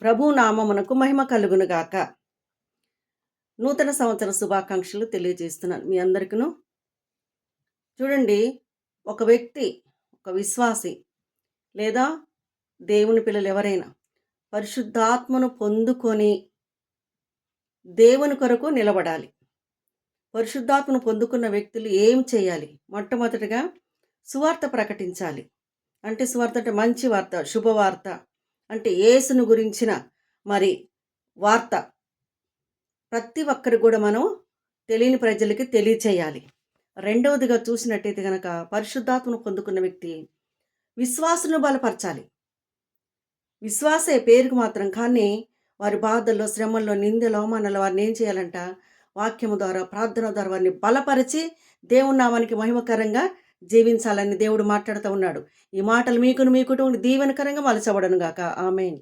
ప్రభు నామమునకు మహిమ కలుగును గాక. నూతన సంవత్సర శుభాకాంక్షలు తెలియజేస్తున్నాను మీ అందరికీను. చూడండి, ఒక వ్యక్తి, ఒక విశ్వాసి లేదా దేవుని పిల్లలు ఎవరైనా పరిశుద్ధాత్మను పొందుకొని దేవుని కొరకు నిలబడాలి. పరిశుద్ధాత్మను పొందుకున్న వ్యక్తులు ఏం చేయాలి? మొట్టమొదటిగా సువార్త ప్రకటించాలి. అంటే సువార్త అంటే మంచి వార్త, శుభవార్త, అంటే యేసును గురించిన మరి వార్త ప్రతి ఒక్కరికి కూడా మనం తెలియని ప్రజలకి తెలియచేయాలి. రెండవదిగా చూసినట్టయితే కనుక పరిశుద్ధాత్మను పొందుకున్న వ్యక్తి విశ్వాసును బలపరచాలి. విశ్వాసే పేరుకు మాత్రం, కానీ వారి బాధల్లో, శ్రమల్లో, నిందలు, అవమానాలు వారిని ఏం చేయాలంట? వాక్యము ద్వారా, ప్రార్థన ద్వారా వారిని బలపరిచి దేవుని నామానికి మహిమకరంగా జీవించాలని దేవుడు మాట్లాడుతూ ఉన్నాడు. ఈ మాటలు మీకును మీ కుటుంబానికి దీవెనకరంగా మలచబడను గాక. ఆమేన్.